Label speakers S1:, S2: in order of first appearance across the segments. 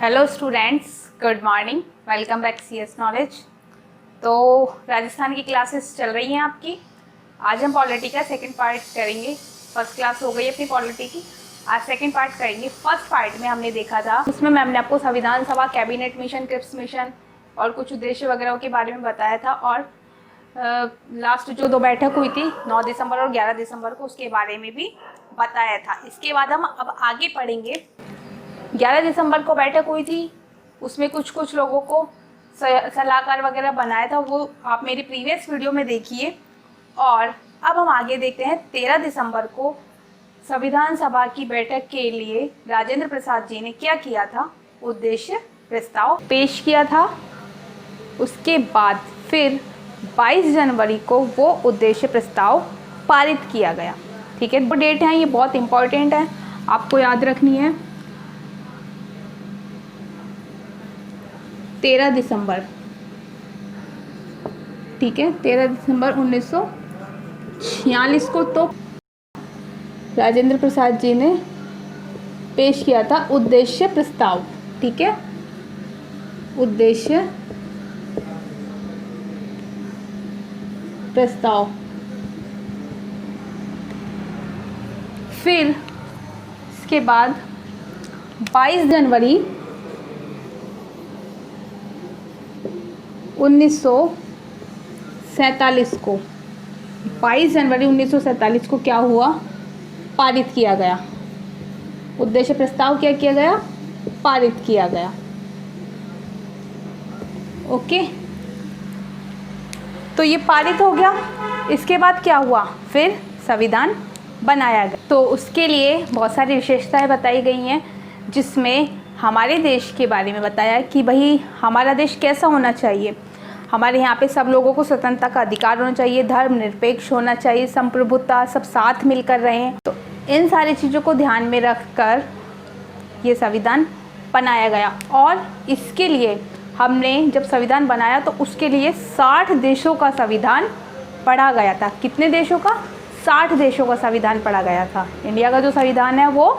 S1: Hello students, good morning. Welcome back CS knowledge. तो राजस्थान की classes चल रही हैं आपकी। आज हम पॉलिटी का सेकंड पार्ट करेंगे। फर्स्ट क्लास हो गई अपनी पॉलिटी की, आज सेकंड पार्ट करेंगे। फर्स्ट पार्ट में हमने देखा था, उसमें मैम ने आपको संविधान सभा, कैबिनेट मिशन, क्रिप्स मिशन और कुछ उद्देश्य वगैरह के बारे में बताया था। और लास्ट जो 2 बैठक हुई थी 9 दिसंबर और 11 दिसंबर को, उसके बारे में भी बताया था। इसके बाद हम अब आगे पढ़ेंगे। 11 दिसंबर को बैठक हुई थी, उसमें कुछ लोगों को सलाहकार वगैरह बनाया था, वो आप मेरी प्रीवियस वीडियो में देखिए। और अब हम आगे देखते हैं 13 दिसंबर को संविधान सभा की बैठक के लिए राजेंद्र प्रसाद जी ने क्या किया था, उद्देश्य प्रस्ताव पेश किया था। उसके बाद फिर 22 जनवरी को वो उद्देश्य प्रस्ताव पारित किया गया। ठीक है, वो डेट है, ये बहुत इंपॉर्टेंट है, आपको याद रखनी है। 13 दिसंबर, ठीक है, 13 दिसंबर 1946 को तो राजेंद्र प्रसाद जी ने पेश किया था उद्देश्य प्रस्ताव। ठीक है, उद्देश्य प्रस्ताव। फिर इसके बाद 22 जनवरी 1947 को, 22 जनवरी 1947 को क्या हुआ, पारित किया गया। उद्देश्य प्रस्ताव क्या किया गया, पारित किया गया। ओके, तो ये पारित हो गया। इसके बाद क्या हुआ, फिर संविधान बनाया गया। तो उसके लिए बहुत सारी विशेषताएं बताई गई हैं, जिसमें हमारे देश के बारे में बताया कि भाई हमारा देश कैसा होना चाहिए। हमारे यहाँ पे सब लोगों को स्वतंत्रता का अधिकार होना चाहिए, धर्मनिरपेक्ष होना चाहिए, संप्रभुता, सब साथ मिलकर रहें। तो इन सारी चीज़ों को ध्यान में रखकर ये संविधान बनाया गया। और इसके लिए हमने जब संविधान बनाया तो उसके लिए 60 देशों का संविधान पढ़ा गया था। कितने देशों का, 60 देशों का संविधान पढ़ा गया था। इंडिया का जो संविधान है वो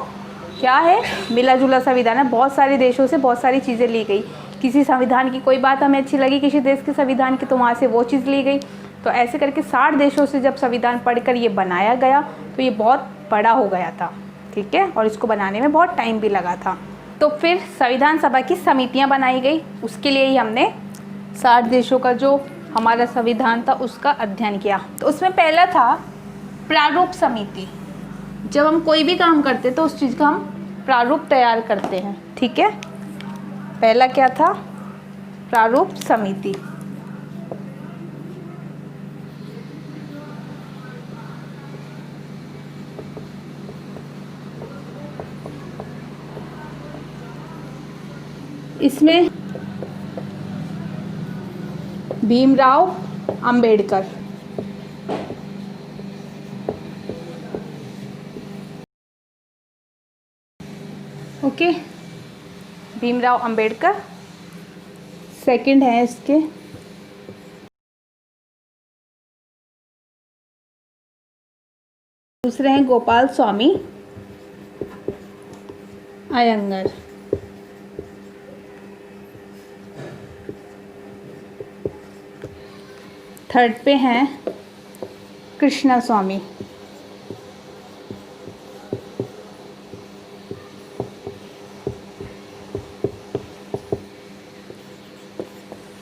S1: क्या है, मिला जुला संविधान है। बहुत सारे देशों से बहुत सारी चीज़ें ली गई। किसी संविधान की कोई बात हमें अच्छी लगी किसी देश के संविधान की, तो वहाँ से वो चीज़ ली गई। तो ऐसे करके 60 देशों से जब संविधान पढ़कर ये बनाया गया तो ये बहुत बड़ा हो गया था। ठीक है, और इसको बनाने में बहुत टाइम भी लगा था। तो फिर संविधान सभा की समितियाँ बनाई गई, उसके लिए ही हमने 60 देशों का जो हमारा संविधान था उसका अध्ययन किया। तो उसमें पहला था प्रारूप समिति। जब हम कोई भी काम करते तो उस चीज़ का हम प्रारूप तैयार करते हैं। ठीक है, पहला क्या था, प्रारूप समिति। इसमें भीमराव अंबेडकर, ओके, भीमराव अंबेडकर सेकंड है इसके। दूसरे हैं गोपाल स्वामी अयंगर। थर्ड पे हैं कृष्णा स्वामी।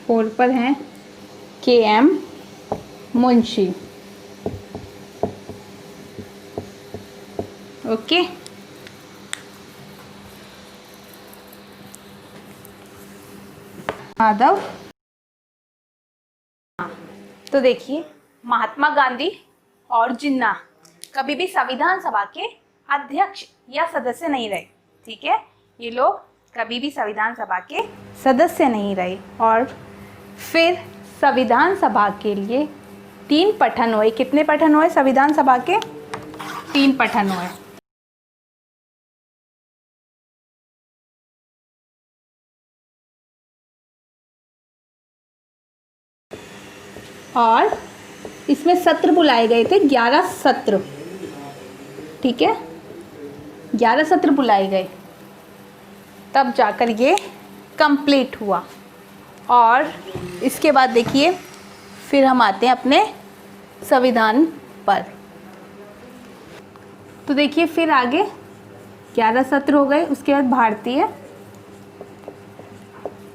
S1: फोर्थ पर हैं KM मुंशी। ओके, माधव। तो देखिए, महात्मा गांधी और जिन्ना कभी भी संविधान सभा के अध्यक्ष या सदस्य नहीं रहे। ठीक है, ये लोग कभी भी संविधान सभा के सदस्य नहीं रहे। और फिर संविधान सभा के लिए 3 पठन हुए। कितने पठन हुए संविधान सभा के, 3 पठन हुए। और इसमें सत्र बुलाए गए थे, 11 सत्र। ठीक है, 11 सत्र बुलाए गए, तब जाकर ये कंप्लीट हुआ। और इसके बाद देखिए फिर हम आते हैं अपने संविधान पर। तो देखिए फिर आगे 11 सत्र हो गए। उसके बाद भारतीय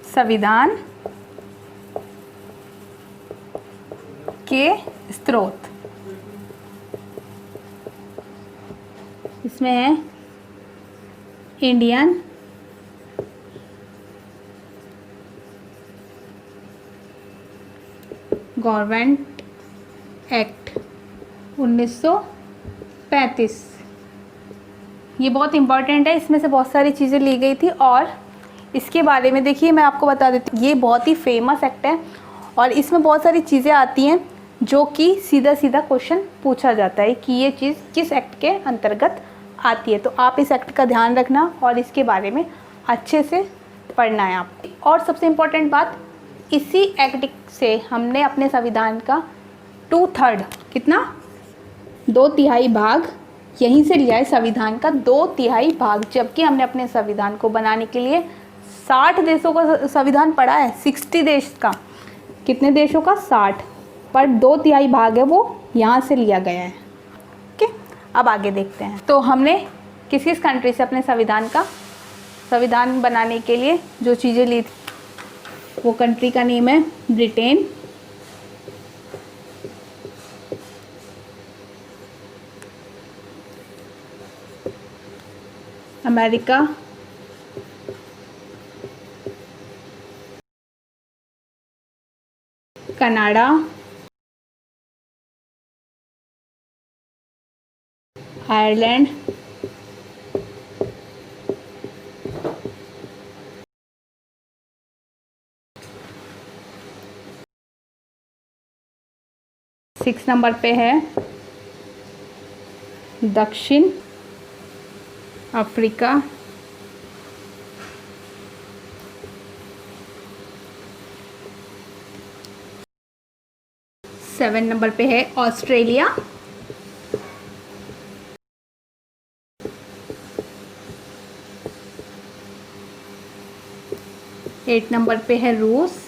S1: संविधान के स्रोत, इसमें है इंडियन गवर्नमेंट एक्ट 1935। ये बहुत इम्पॉर्टेंट है, इसमें से बहुत सारी चीज़ें ली गई थी। और इसके बारे में देखिए मैं आपको बता देती हूँ, ये बहुत ही फेमस एक्ट है और इसमें बहुत सारी चीज़ें आती हैं जो कि सीधा सीधा क्वेश्चन पूछा जाता है कि ये चीज़ किस एक्ट के अंतर्गत आती है। तो आप इस एक्ट का ध्यान रखना और इसके बारे में अच्छे से पढ़ना है आपको। और सबसे इम्पोर्टेंट बात, इसी एक्ट से हमने अपने संविधान का 2/3 कितना 2/3 भाग यहीं से लिया है। संविधान का 2/3 भाग, जबकि हमने अपने संविधान को बनाने के लिए 60 देशों का संविधान पढ़ा है। 60 देश का, कितने देशों का 60, पर 2/3 भाग है वो यहाँ से लिया गया है। ओके, अब आगे देखते हैं। तो हमने किस किस कंट्री से अपने संविधान बनाने के लिए जो चीज़ें ली थी, वो कंट्री का नेम है Britain, America, Canada, Ireland, six number पे है दक्षिण अफ्रीका, 7 नंबर पे है ऑस्ट्रेलिया, 8 नंबर पे है रूस,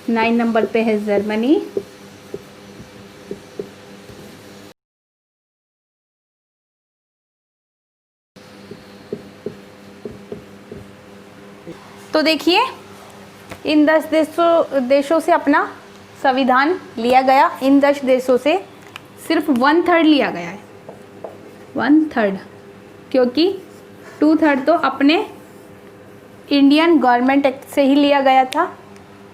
S1: 9 नंबर पे है जर्मनी, तो देखिए इन 10 देशों से अपना संविधान लिया गया। इन 10 देशों से सिर्फ 1/3 लिया गया है, 1/3, क्योंकि 2/3 तो अपने इंडियन गवर्नमेंट एक्ट से ही लिया गया था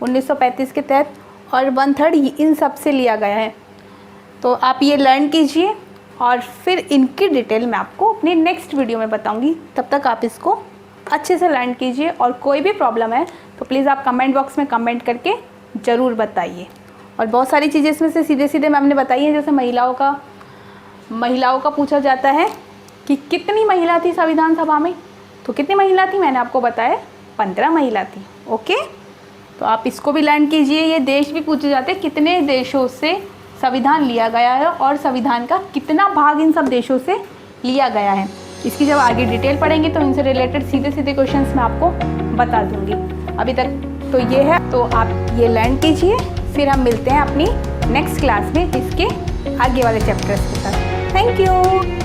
S1: 1935 के तहत, और 1/3 इन सब से लिया गया है। तो आप ये लर्न कीजिए और फिर इनकी डिटेल मैं आपको अपनी नेक्स्ट वीडियो में बताऊंगी। तब तक आप इसको अच्छे से लर्न कीजिए और कोई भी प्रॉब्लम है तो प्लीज़ आप कमेंट बॉक्स में कमेंट करके ज़रूर बताइए। और बहुत सारी चीज़ें इसमें से सीधे सीधे मैम ने बताई हैं, जैसे महिलाओं का पूछा जाता है कि कितनी महिला थी संविधान सभा में, तो कितनी महिला थी मैंने आपको बताया 15 महिला थी। ओके, तो आप इसको भी लर्न कीजिए। ये देश भी पूछे जाते हैं कितने देशों से संविधान लिया गया है और संविधान का कितना भाग इन सब देशों से लिया गया है। इसकी जब आगे डिटेल पढ़ेंगे तो इनसे रिलेटेड सीधे सीधे क्वेश्चंस मैं आपको बता दूंगी। अभी तक तो ये है, तो आप ये लर्न कीजिए, फिर हम मिलते हैं अपनी नेक्स्ट क्लास में इसके आगे वाले चैप्टर्स के साथ। Thank you.